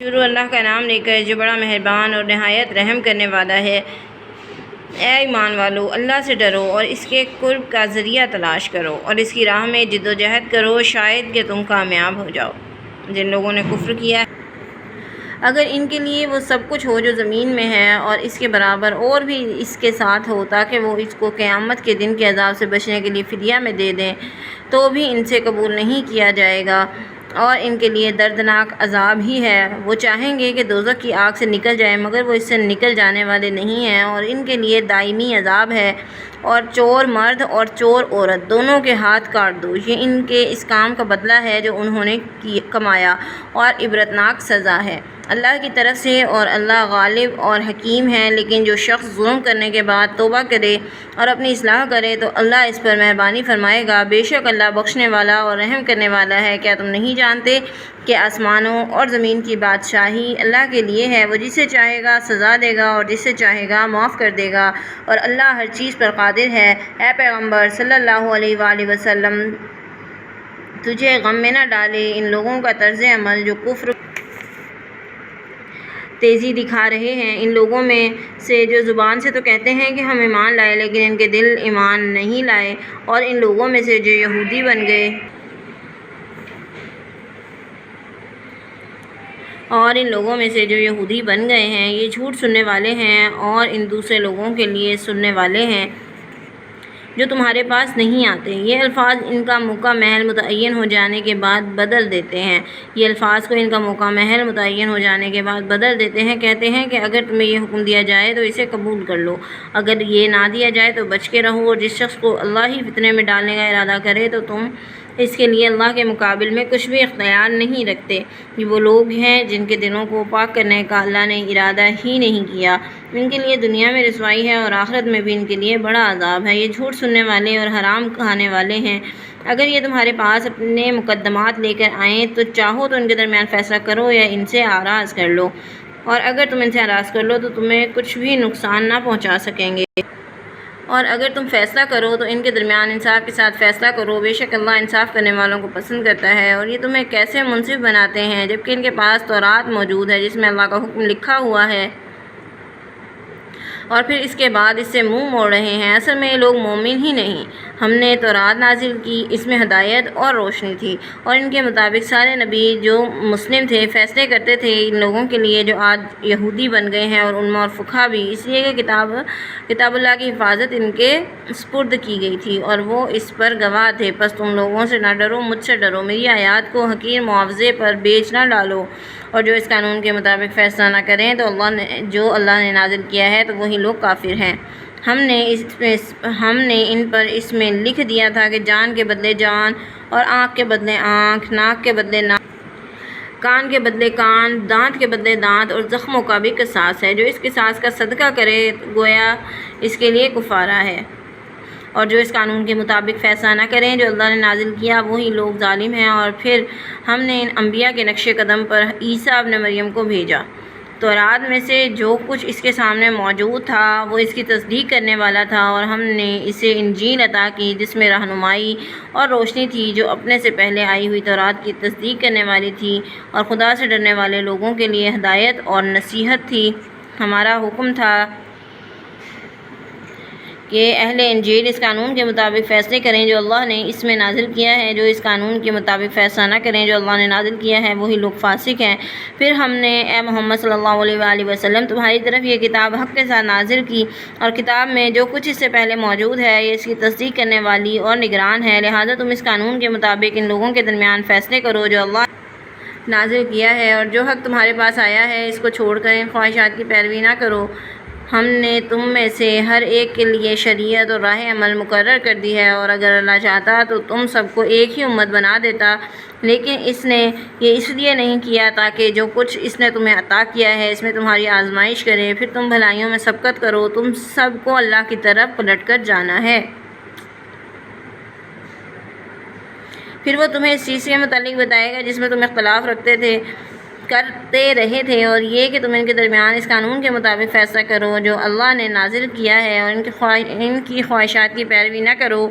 شروع اللہ کا نام لے کر جو بڑا مہربان اور نہایت رحم کرنے والا ہے۔ اے ایمان والو، اللہ سے ڈرو اور اس کے قرب کا ذریعہ تلاش کرو اور اس کی راہ میں جد و جہد کرو، شاید کہ تم کامیاب ہو جاؤ۔ جن لوگوں نے کفر کیا ہے، اگر ان کے لیے وہ سب کچھ ہو جو زمین میں ہے اور اس کے برابر اور بھی اس کے ساتھ ہو، تاکہ وہ اس کو قیامت کے دن کے عذاب سے بچنے کے لیے فدیہ میں دے دیں، تو بھی ان سے قبول نہیں کیا جائے گا اور ان کے لیے دردناک عذاب ہی ہے۔ وہ چاہیں گے کہ دوزخ کی آگ سے نکل جائیں، مگر وہ اس سے نکل جانے والے نہیں ہیں اور ان کے لیے دائمی عذاب ہے۔ اور چور مرد اور چور عورت دونوں کے ہاتھ کاٹ دو، یہ ان کے اس کام کا بدلہ ہے جو انہوں نے کمایا، اور عبرتناک سزا ہے اللہ کی طرف سے، اور اللہ غالب اور حکیم ہے۔ لیکن جو شخص ظلم کرنے کے بعد توبہ کرے اور اپنی اصلاح کرے تو اللہ اس پر مہربانی فرمائے گا، بے شک اللہ بخشنے والا اور رحم کرنے والا ہے۔ کیا تم نہیں جانتے کہ آسمانوں اور زمین کی بادشاہی اللہ کے لیے ہے؟ وہ جسے چاہے گا سزا دے گا اور جسے چاہے گا معاف کر دے گا، اور اللہ ہر چیز پر قادر ہے۔ اے پیغمبر صلی اللہ علیہ وآلہ وسلم، تجھے غم میں نہ ڈالے ان لوگوں کا طرز عمل جو کفر تیزی دکھا رہے ہیں۔ ان لوگوں میں سے جو زبان سے تو کہتے ہیں کہ ہم ایمان لائے، لیکن ان کے دل ایمان نہیں لائے، اور ان لوگوں میں سے جو یہودی بن گئے ہیں، یہ جھوٹ سننے والے ہیں اور ان دوسرے لوگوں کے لیے سننے والے ہیں جو تمہارے پاس نہیں آتے۔ یہ الفاظ ان کا موقع محل متعین ہو جانے کے بعد بدل دیتے ہیں۔ یہ الفاظ کو ان کا موقع محل متعین ہو جانے کے بعد بدل دیتے ہیں، کہتے ہیں کہ اگر تمہیں یہ حکم دیا جائے تو اسے قبول کر لو، اگر یہ نہ دیا جائے تو بچ کے رہو، اور جس شخص کو اللہ ہی فتنے میں ڈالنے کا ارادہ کرے تو تم اس کے لیے اللہ کے مقابل میں کچھ بھی اختیار نہیں رکھتے۔ یہ وہ لوگ ہیں جن کے دلوں کو پاک کرنے کا اللہ نے ارادہ ہی نہیں کیا، ان کے لیے دنیا میں رسوائی ہے اور آخرت میں بھی ان کے لیے بڑا عذاب ہے۔ یہ جھوٹ سننے والے اور حرام کھانے والے ہیں۔ اگر یہ تمہارے پاس اپنے مقدمات لے کر آئیں تو چاہو تو ان کے درمیان فیصلہ کرو یا ان سے آراز کر لو، اور اگر تم ان سے آراز کر لو تو تمہیں کچھ بھی نقصان نہ پہنچا سکیں گے، اور اگر تم فیصلہ کرو تو ان کے درمیان انصاف کے ساتھ فیصلہ کرو، بے شک اللہ انصاف کرنے والوں کو پسند کرتا ہے۔ اور یہ تمہیں کیسے منصف بناتے ہیں جبکہ ان کے پاس تورات موجود ہے جس میں اللہ کا حکم لکھا ہوا ہے، اور پھر اس کے بعد اس سے منہ موڑ رہے ہیں۔ اصل میں یہ لوگ مومن ہی نہیں۔ ہم نے تورات نازل کی، اس میں ہدایت اور روشنی تھی، اور ان کے مطابق سارے نبی جو مسلم تھے فیصلے کرتے تھے ان لوگوں کے لیے جو آج یہودی بن گئے ہیں، اور علماء اور فقہا بھی، اس لیے کہ کتاب اللہ کی حفاظت ان کے سپرد کی گئی تھی اور وہ اس پر گواہ تھے۔ پس تم لوگوں سے نہ ڈرو، مجھ سے ڈرو، میری آیات کو حقیر معاوضے پر بیچ نہ ڈالو، اور جو اس قانون کے مطابق فیصلہ نہ کریں تو جو اللہ نے نازل کیا ہے تو وہی لوگ کافر ہیں۔ ہم نے ان پر اس میں لکھ دیا تھا کہ جان کے بدلے جان، اور آنکھ کے بدلے آنکھ، ناک کے بدلے ناک، کان کے بدلے کان، دانت کے بدلے دانت، اور زخموں کا بھی قصاص ہے۔ جو اس قصاص کا صدقہ کرے گویا اس کے لیے کفارہ ہے، اور جو اس قانون کے مطابق فیصلہ نہ کریں جو اللہ نے نازل کیا وہی لوگ ظالم ہیں۔ اور پھر ہم نے ان انبیاء کے نقش قدم پر عیسیٰ ابن مریم کو بھیجا۔ تورات میں سے جو کچھ اس کے سامنے موجود تھا وہ اس کی تصدیق کرنے والا تھا، اور ہم نے اسے انجیل عطا کی جس میں رہنمائی اور روشنی تھی، جو اپنے سے پہلے آئی ہوئی تورات کی تصدیق کرنے والی تھی اور خدا سے ڈرنے والے لوگوں کے لیے ہدایت اور نصیحت تھی۔ ہمارا حکم تھا کہ اہل انجیل اس قانون کے مطابق فیصلے کریں جو اللہ نے اس میں نازل کیا ہے، جو اس قانون کے مطابق فیصلہ نہ کریں جو اللہ نے نازل کیا ہے وہی لوگ فاسق ہیں۔ پھر ہم نے اے محمد صلی اللہ علیہ وآلہ وسلم تمہاری طرف یہ کتاب حق کے ساتھ نازل کی، اور کتاب میں جو کچھ اس سے پہلے موجود ہے یہ اس کی تصدیق کرنے والی اور نگران ہے، لہذا تم اس قانون کے مطابق ان لوگوں کے درمیان فیصلے کرو جو اللہ نے نازل کیا ہے، اور جو حق تمہارے پاس آیا ہے اس کو چھوڑ کر ان خواہشات کی پیروی نہ کرو۔ ہم نے تم میں سے ہر ایک کے لیے شریعت اور راہ عمل مقرر کر دی ہے، اور اگر اللہ چاہتا تو تم سب کو ایک ہی امت بنا دیتا، لیکن اس نے یہ اس لیے نہیں کیا تاکہ جو کچھ اس نے تمہیں عطا کیا ہے اس میں تمہاری آزمائش کرے، پھر تم بھلائیوں میں سبقت کرو۔ تم سب کو اللہ کی طرف پلٹ کر جانا ہے، پھر وہ تمہیں اس چیز کے متعلق بتائے گا جس میں تم اختلاف کرتے رہے تھے، اور یہ کہ تم ان کے درمیان اس قانون کے مطابق فیصلہ کرو جو اللہ نے نازل کیا ہے، اور ان کی خواہشات کی پیروی نہ کرو،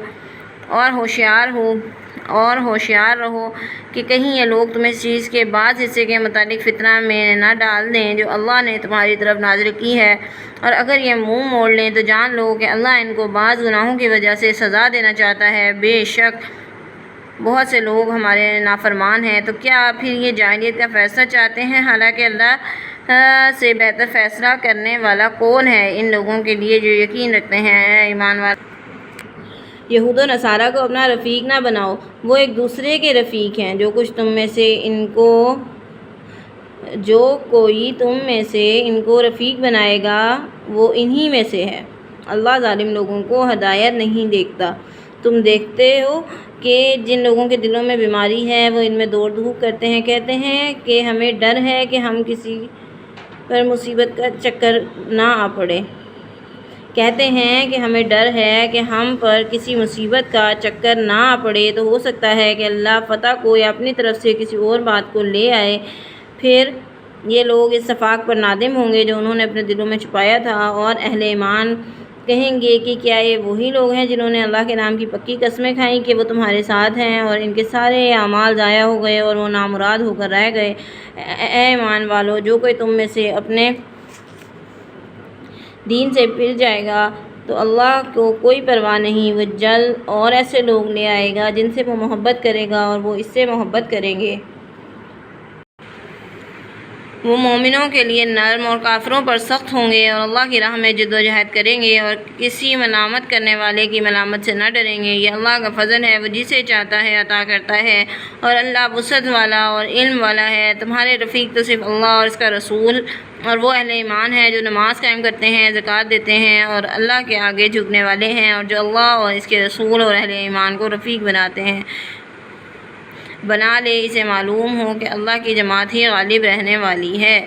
اور ہوشیار ہو اور ہوشیار رہو کہ کہیں یہ لوگ تمہیں اس چیز کے بعض حصے کے متعلق فتنہ میں نہ ڈال دیں جو اللہ نے تمہاری طرف نازل کی ہے، اور اگر یہ منہ موڑ لیں تو جان لو کہ اللہ ان کو بعض گناہوں کی وجہ سے سزا دینا چاہتا ہے۔ بے شک بہت سے لوگ ہمارے نافرمان ہیں، تو کیا پھر یہ جاہلیت کا فیصلہ چاہتے ہیں، حالانکہ اللہ سے بہتر فیصلہ کرنے والا کون ہے؟ ان لوگوں کے لیے جو یقین رکھتے ہیں، اے ایمان والو، یہود و نصارہ کو اپنا رفیق نہ بناؤ، وہ ایک دوسرے کے رفیق ہیں۔ جو کوئی تم میں سے ان کو رفیق بنائے گا وہ انہی میں سے ہے۔ اللہ ظالم لوگوں کو ہدایت نہیں دیکھتا۔ تم دیکھتے ہو کہ جن لوگوں کے دلوں میں بیماری ہے وہ ان میں دوڑ دھوپ کرتے ہیں، کہتے ہیں کہ ہمیں ڈر ہے کہ ہم کسی پر مصیبت کا چکر نہ آ پڑے۔ کہتے ہیں کہ ہمیں ڈر ہے کہ ہم پر کسی مصیبت کا چکر نہ آ پڑے، تو ہو سکتا ہے کہ اللہ فتح کو یا اپنی طرف سے کسی اور بات کو لے آئے۔ پھر یہ لوگ اس اتفاق پر نادم ہوں گے جو انہوں نے اپنے دلوں میں چھپایا تھا، اور اہل ایمان کہیں گے کہ کیا یہ وہی لوگ ہیں جنہوں نے اللہ کے نام کی پکی قسمیں کھائیں کہ وہ تمہارے ساتھ ہیں، اور ان کے سارے اعمال ضائع ہو گئے اور وہ نامراد ہو کر رہ گئے۔ اے ایمان والو، جو کوئی تم میں سے اپنے دین سے پھر جائے گا تو اللہ کو کوئی پرواہ نہیں، وہ جلد اور ایسے لوگ لے آئے گا جن سے وہ محبت کرے گا اور وہ اس سے محبت کریں گے۔ وہ مومنوں کے لیے نرم اور کافروں پر سخت ہوں گے، اور اللہ کی راہ میں جد و جہد کریں گے اور کسی ملامت کرنے والے کی ملامت سے نہ ڈریں گے۔ یہ اللہ کا فضل ہے، وہ جسے چاہتا ہے عطا کرتا ہے، اور اللہ وسعت والا اور علم والا ہے۔ تمہارے رفیق تو صرف اللہ اور اس کا رسول اور وہ اہل ایمان ہیں جو نماز قائم کرتے ہیں، زکوٰۃ دیتے ہیں اور اللہ کے آگے جھکنے والے ہیں، اور جو اللہ اور اس کے رسول اور اہل ایمان کو رفیق بنا لے، اسے معلوم ہو کہ اللہ کی جماعت ہی غالب رہنے والی ہے۔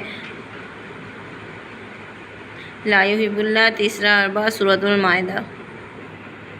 لا یحب اللہ، تیسرا اربع، سورۃ المائدہ۔